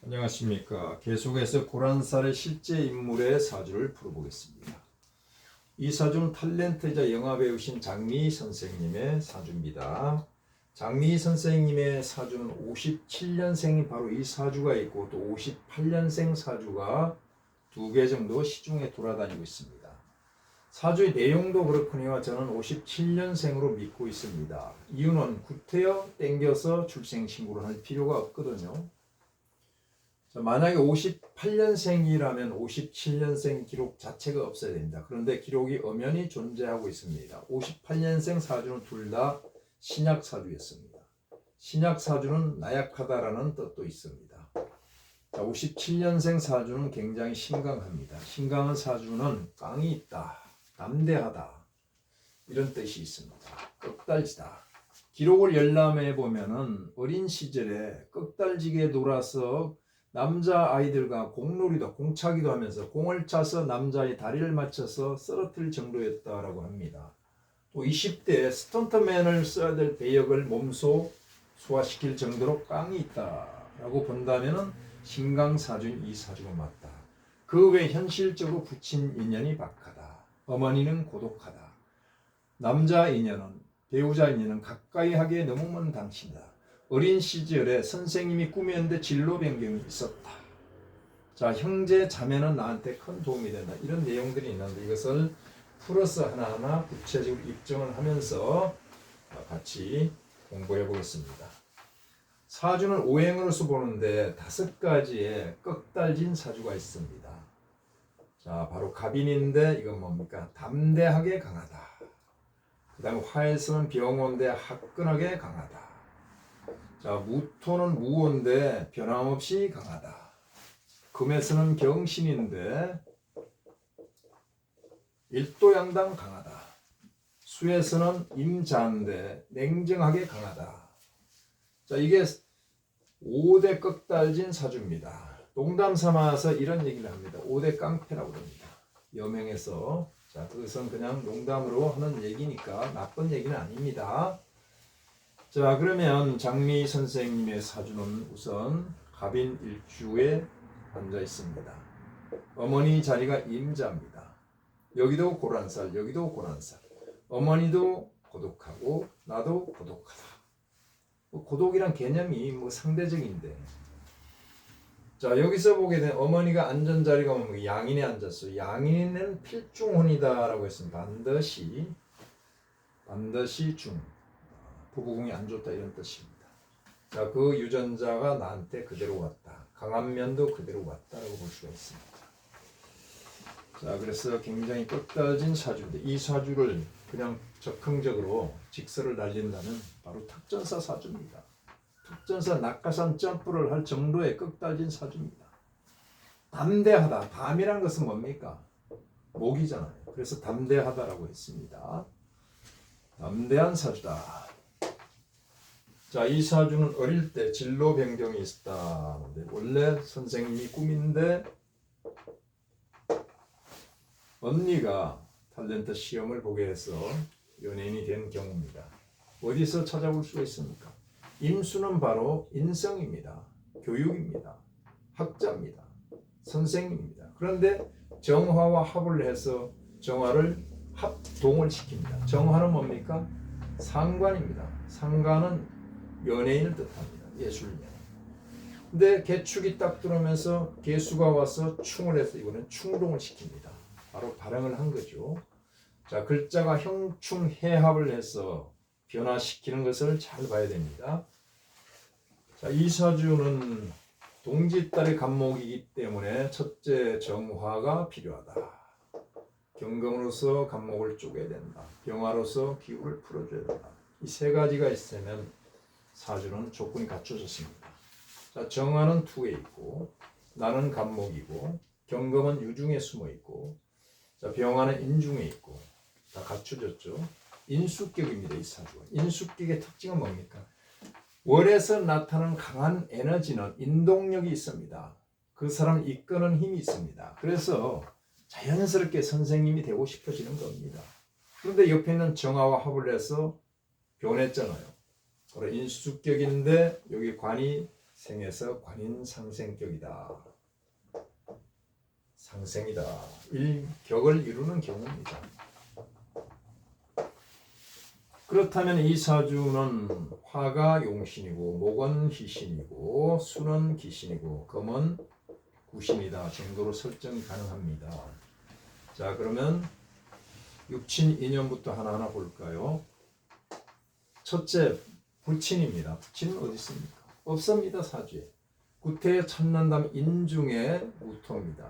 안녕하십니까. 계속해서 고란살의 실제 인물의 사주를 풀어보겠습니다. 이 사주는 탤런트이자 영화배우신 장미희 선생님의 사주입니다. 장미희 선생님의 사주는 57년생이 바로 이 사주가 있고 또 58년생 사주가 2개 정도 시중에 돌아다니고 있습니다. 사주의 내용도 그렇거니와 저는 57년생으로 믿고 있습니다. 이유는 구태여 땡겨서 출생신고를 할 필요가 없거든요. 자, 만약에 58년생이라면 57년생 기록 자체가 없어야 됩니다. 그런데 기록이 엄연히 존재하고 있습니다. 58년생 사주는 둘 다 신약 사주였습니다. 신약 사주는 나약하다라는 뜻도 있습니다. 자, 57년생 사주는 굉장히 신강합니다. 신강한 사주는 깡이 있다, 담대하다 이런 뜻이 있습니다. 꺽달지다. 기록을 열람해 보면은 어린 시절에 꺽달지게 놀아서 남자 아이들과 공놀이도 공차기도 하면서 공을 차서 남자의 다리를 맞춰서 쓰러뜨릴 정도였다라고 합니다. 또 20대에 스턴트맨을 써야 될 배역을 몸소 소화시킬 정도로 깡이 있다라고 본다면은 신강사주인 이 사주가 맞다. 그 외 현실적으로 부친 인연이 박하다. 어머니는 고독하다. 남자 인연은 배우자 인연은 가까이 하기에 너무 먼 당신이다. 어린 시절에 선생님이 꿈이었는데 진로 변경이 있었다. 자, 형제 자매는 나한테 큰 도움이 된다. 이런 내용들이 있는데 이것을 풀어서 하나하나 구체적으로 입증을 하면서 같이 공부해 보겠습니다. 사주는 오행으로서 보는데 5가지의 꺽달진 사주가 있습니다. 자, 바로 갑인인데 이건 뭡니까? 담대하게 강하다. 그 다음에 화에서는 병호인데 화끈하게 강하다. 자, 무토는 무호인데 변함없이 강하다. 금에서는 경신인데 일도양당 강하다. 수에서는 임자인데 냉정하게 강하다. 자, 이게 5대 꺽달진 사주입니다. 농담 삼아서 이런 얘기를 합니다. 5대 깡패라고 합니다. 여명에서. 자, 그것은 그냥 농담으로 하는 얘기니까 나쁜 얘기는 아닙니다. 자, 그러면 장미희 선생님의 사주는 우선 갑인 일주에 앉아 있습니다. 어머니 자리가 임자입니다. 여기도 고란살, 여기도 고란살. 어머니도 고독하고 나도 고독하다. 고독이란 개념이 상대적인데. 자, 여기서 보게 되면 어머니가 앉은 자리가 뭐 양인에 앉았어요. 양인은 필중혼이다라고 했습니다. 반드시 중. 부부궁이 안 좋다 이런 뜻입니다. 자, 그 유전자가 나한테 그대로 왔다. 강한 면도 그대로 왔다라고 볼 수가 있습니다. 자, 그래서 굉장히 꺽달진 사주인데 이 사주를 그냥 적극적으로 직설을 날린다면 바로 특전사 사주입니다. 특전사 낙하산 점프를 할 정도의 꺽달진 사주입니다. 담대하다. 담이란 것은 뭡니까? 목이잖아요. 그래서 담대하다라고 했습니다. 담대한 사주다. 자, 이 사주는 어릴 때 진로 변경이 있었다. 원래 선생님이 꿈인데 언니가 탤런트 시험을 보게 해서 연예인이 된 경우입니다. 어디서 찾아볼 수가 있습니까? 임수는 바로 인성입니다. 교육입니다. 학자입니다. 선생님입니다. 그런데 정화와 합을 해서 정화를 합동을 시킵니다. 정화는 뭡니까? 상관입니다. 상관은 연예인을 뜻합니다. 예술인. 근데 개축이 딱 들어오면서 개수가 와서 충을 해서 이번엔 충동을 시킵니다. 바로 발행을 한 거죠. 자, 글자가 형충해합을 해서 변화시키는 것을 잘 봐야 됩니다. 자, 이 사주는 동짓달의 간목이기 때문에 첫째 정화가 필요하다. 경금으로서 간목을 쪼개야 된다. 병화로서 기후를 풀어줘야 된다. 이 3가지가 있으면 사주는 조건이 갖춰졌습니다. 자, 정화는 투에 있고 나는 간목이고 경금은 유중에 숨어 있고 자, 병화는 인중에 있고 다 갖춰졌죠. 인수격입니다. 이 사주가. 인수격의 특징은 뭡니까? 월에서 나타나는 강한 에너지는 인동력이 있습니다. 그 사람을 이끄는 힘이 있습니다. 그래서 자연스럽게 선생님이 되고 싶어지는 겁니다. 그런데 옆에 있는 정화와 합을 해서 변했잖아요. 인수격인데 여기 관이 생에서 관인상생격이다. 상생이다. 일격을 이루는 경우입니다. 그렇다면 이 사주는 화가 용신이고 목은 희신이고 수는 기신이고 금은 구신이다 정도로 설정이 가능합니다. 자, 그러면 육친 인연부터 하나하나 볼까요? 첫째, 불친입니다. 불친은 어디 있습니까? 없습니다. 사주에. 구태에 찾는다면 인중에 무토입니다.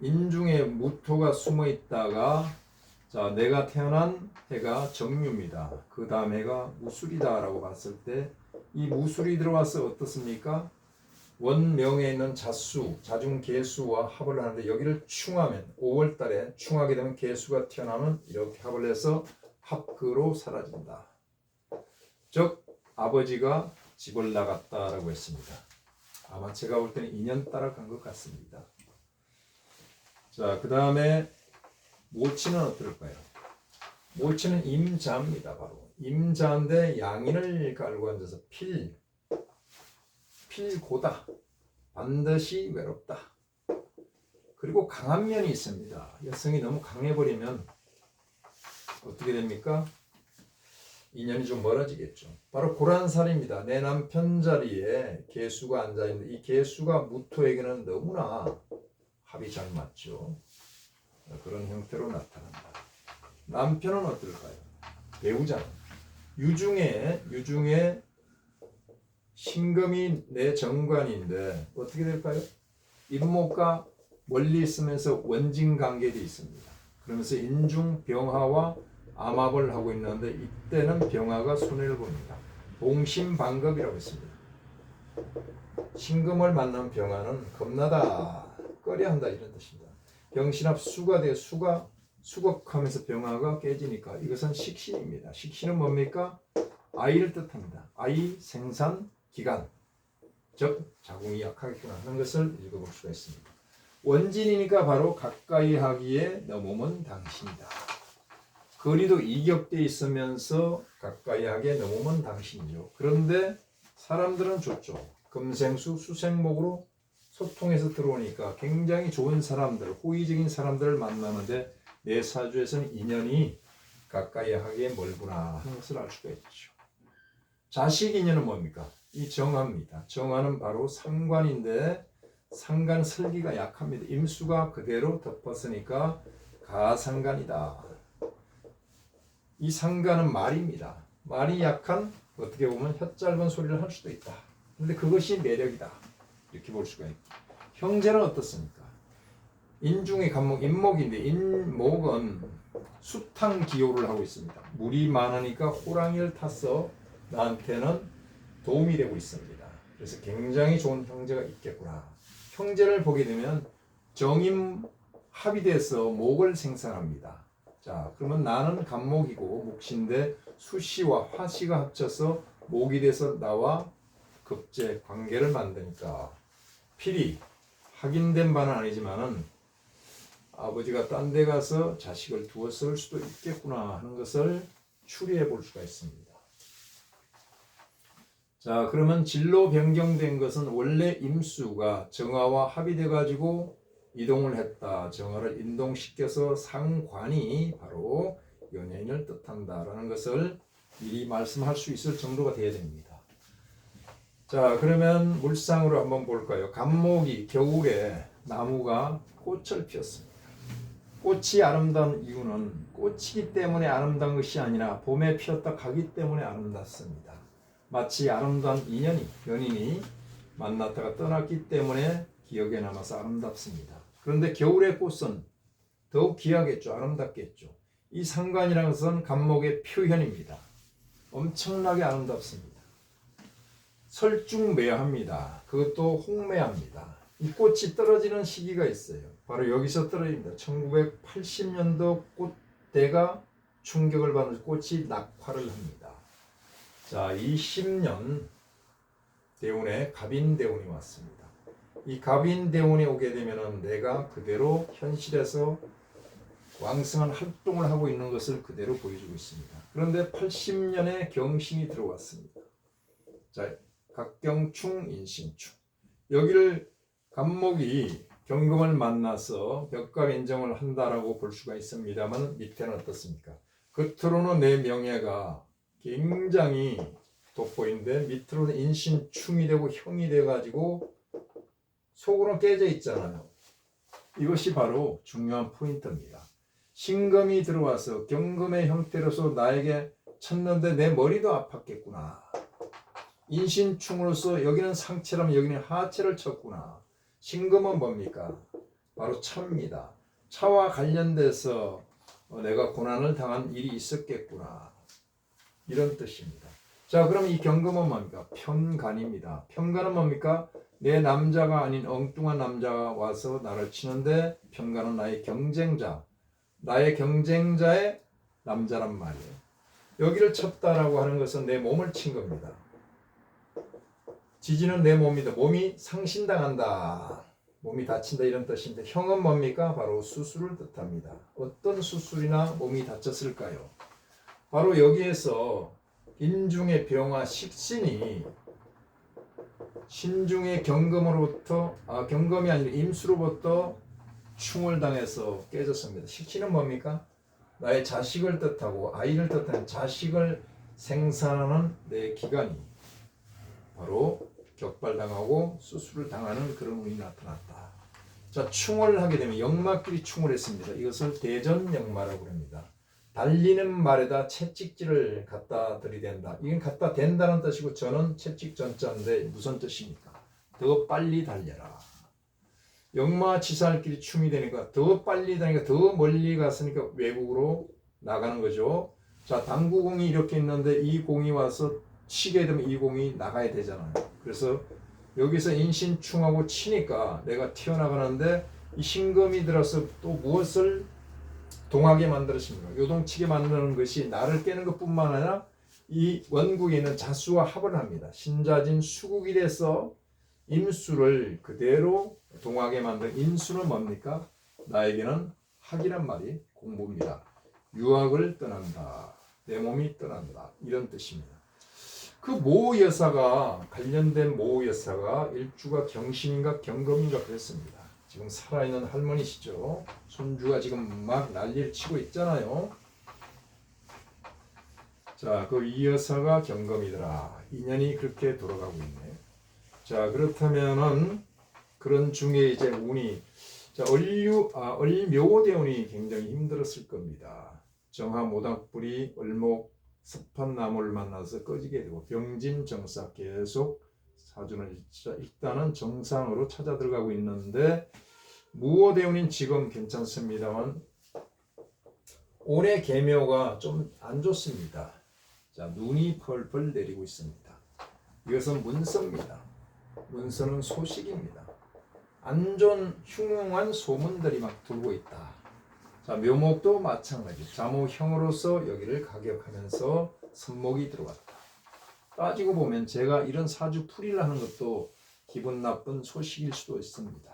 인중에 무토가 숨어 있다가, 자, 내가 태어난 해가 정유입니다. 그 다음 해가 무술이다 라고 봤을 때 이 무술이 들어와서 어떻습니까? 원명에 있는 자수, 자중계수와 합을 하는데 여기를 충하면 5월달에 충하게 되면 계수가 튀어나오면 이렇게 합을 해서 합그로 사라진다. 즉 아버지가 집을 나갔다라고 했습니다. 아마 제가 볼 때는 2년 따라간 것 같습니다. 자, 그 다음에 모치는 어떨까요? 모치는 임자입니다. 바로 임자인데 양인을 깔고 앉아서 필고다. 반드시 외롭다. 그리고 강한 면이 있습니다. 여성이 너무 강해버리면 어떻게 됩니까? 인연이 좀 멀어지겠죠. 바로 고란살입니다. 내 남편 자리에 계수가 앉아있는데 이 계수가 무토에게는 너무나 합이 잘 맞죠. 그런 형태로 나타난다. 남편은 어떨까요? 배우자. 유중에 신금이 내 정관인데 어떻게 될까요? 임목과 멀리 있으면서 원진 관계도 있습니다. 그러면서 인중 병화와 암합을 하고 있는데 이때는 병화가 손해를 봅니다. 동심방겁이라고 했습니다. 신금을 만난 병화는 겁나다, 꺼려한다 이런 뜻입니다. 병신합 수가 돼 수걱하면서 병화가 깨지니까 이것은 식신입니다. 식신은 뭡니까? 아이를 뜻합니다. 아이 생산 기간, 즉 자궁이 약하겠구나 하는 것을 읽어볼 수가 있습니다. 원진이니까 바로 가까이 하기에 넘으면 당신이다. 거리도 이격돼 있으면서 가까이 하기에 넘으면 당신이죠. 그런데 사람들은 좋죠. 금생수 수생목으로 소통해서 들어오니까 굉장히 좋은 사람들, 호의적인 사람들을 만나는데 내 사주에서는 인연이 가까이 하기에 멀구나 하는 것을 알 수가 있죠. 자식 인연은 뭡니까? 이 정화입니다. 정화는 바로 상관인데 상관 설기가 약합니다. 임수가 그대로 덮었으니까 가상관이다. 이 상관은 말입니다. 말이 약한 어떻게 보면 혀 짧은 소리를 할 수도 있다. 근데 그것이 매력이다. 이렇게 볼 수가 있고. 형제는 어떻습니까? 인중의 간목 인목인데 인목은 수탕 기호를 하고 있습니다. 물이 많으니까 호랑이를 타서 나한테는 도움이 되고 있습니다. 그래서 굉장히 좋은 형제가 있겠구나. 형제를 보게 되면 정임 합이 돼서 목을 생산합니다. 자, 그러면 나는 간목이고 묵시인데 수시와 화시가 합쳐서 목이 돼서 나와 급제 관계를 만드니까 필히 확인된 바는 아니지만은 아버지가 딴 데 가서 자식을 두었을 수도 있겠구나 하는 것을 추리해 볼 수가 있습니다. 자, 그러면 진로 변경된 것은 원래 임수가 정화와 합의돼 가지고 이동을 했다. 정화를 인동시켜서 상관이 바로 연예인을 뜻한다라는 것을 미리 말씀할 수 있을 정도가 되어야 됩니다. 자, 그러면 물상으로 한번 볼까요? 간목이 겨울에 나무가 꽃을 피웠습니다. 꽃이 아름다운 이유는 꽃이기 때문에 아름다운 것이 아니라 봄에 피었다 가기 때문에 아름답습니다. 마치 아름다운 연인이 만났다가 떠났기 때문에 기억에 남아서 아름답습니다. 그런데 겨울의 꽃은 더욱 귀하겠죠. 아름답겠죠. 이 상관이라는 것은 간목의 표현입니다. 엄청나게 아름답습니다. 설중매합니다. 그것도 홍매합니다. 이 꽃이 떨어지는 시기가 있어요. 바로 여기서 떨어집니다. 1980년도 꽃대가 충격을 받는 꽃이 낙화를 합니다. 자, 이 10년 대운에 갑인대운이 왔습니다. 이 갑인대운이 오게 되면 내가 그대로 현실에서 왕성한 활동을 하고 있는 것을 그대로 보여주고 있습니다. 그런데 80년에 경신이 들어왔습니다. 자, 각경충, 인신충. 여기를 간목이 경금을 만나서 벽갑 인정을 한다라고 볼 수가 있습니다만 밑에는 어떻습니까? 겉으로는 내 명예가 굉장히 돋보이는데 밑으로는 인신충이 되고 형이 돼가지고 속으로는 깨져 있잖아요. 이것이 바로 중요한 포인트입니다. 신금이 들어와서 경금의 형태로서 나에게 쳤는데 내 머리도 아팠겠구나. 인신충으로서 여기는 상체라면 여기는 하체를 쳤구나. 신금은 뭡니까? 바로 차입니다. 차와 관련돼서 내가 고난을 당한 일이 있었겠구나. 이런 뜻입니다. 자, 그럼 이 경금은 뭡니까? 편간입니다. 편간은 뭡니까? 내 남자가 아닌 엉뚱한 남자가 와서 나를 치는데 편간은 나의 경쟁자. 나의 경쟁자의 남자란 말이에요. 여기를 쳤다라고 하는 것은 내 몸을 친 겁니다. 지지는 내 몸이다. 몸이 상신당한다. 몸이 다친다 이런 뜻인데 형은 뭡니까? 바로 수술을 뜻합니다. 어떤 수술이나 몸이 다쳤을까요? 바로 여기에서 인중의 병화 식신이 신중의 경금으로부터 경금이 아니라 임수로부터 충을 당해서 깨졌습니다. 식신은 뭡니까? 나의 자식을 뜻하고 아이를 뜻하는 자식을 생산하는 내 기관이 바로 격발당하고 수술을 당하는 그런 운이 나타났다. 자, 충을 하게 되면 역마끼리 충을 했습니다. 이것을 대전역마라고 합니다. 달리는 말에다 채찍질을 갖다 들이댄다. 이건 갖다 댄다는 뜻이고 저는 채찍 전자인데 무슨 뜻입니까? 더 빨리 달려라. 역마지살끼리 충이 되니까 더 빨리 다니까 더 멀리 갔으니까 외국으로 나가는 거죠. 자, 당구공이 이렇게 있는데 이 공이 와서 치게 되면 이 공이 나가야 되잖아요. 그래서 여기서 인신충하고 치니까 내가 튀어나가는데 이 신금이 들어서 또 무엇을 동하게 만들었습니까? 요동치게 만드는 것이 나를 깨는 것뿐만 아니라 이 원국에 있는 자수와 합을 합니다. 신자진 수국이 돼서 임수를 그대로 동하게 만든 임수는 뭡니까? 나에게는 학이란 말이 공부입니다. 유학을 떠난다. 내 몸이 떠난다. 이런 뜻입니다. 그 모 여사가 관련된 모 여사가 일주가 경신인가 경금인가 그랬습니다. 지금 살아있는 할머니시죠. 손주가 지금 막 난리를 치고 있잖아요. 자, 그 이 여사가 경금이더라. 인연이 그렇게 돌아가고 있네. 자, 그렇다면은 그런 중에 이제 운이 자, 을묘대운이 굉장히 힘들었을 겁니다. 정화모닥불이 을목 습한 나무를 만나서 꺼지게 되고 병진정사 계속 사주는 일단은 정상으로 찾아 들어가고 있는데 무호대운인 지금 괜찮습니다만 올해 계묘가 좀 안 좋습니다. 자, 눈이 펄펄 내리고 있습니다. 이것은 문서입니다. 문서는 소식입니다. 안 좋은 흉흉한 소문들이 막 돌고 있다. 자, 묘목도 마찬가지. 자모형으로서 여기를 가격하면서 선목이 들어왔다. 따지고 보면 제가 이런 사주 풀이를 하는 것도 기분 나쁜 소식일 수도 있습니다.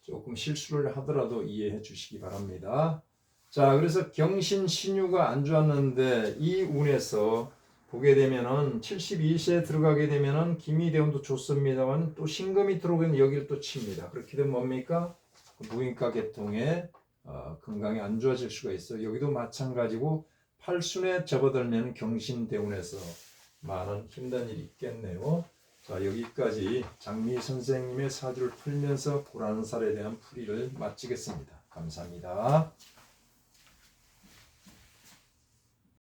조금 실수를 하더라도 이해해 주시기 바랍니다. 자, 그래서 경신 신유가 안 좋았는데 이 운에서 보게 되면은 72세에 들어가게 되면은 기미대운도 좋습니다만 또 신금이 들어오면 여기를 또 칩니다. 그렇게 되면 뭡니까? 무인가 계통에 건강이 안 좋아질 수가 있어요. 여기도 마찬가지고 팔순에 접어들면 경신대운에서 많은 힘든 일이 있겠네요. 자, 여기까지 장미 선생님의 사주를 풀면서 고란살에 대한 풀이를 마치겠습니다. 감사합니다.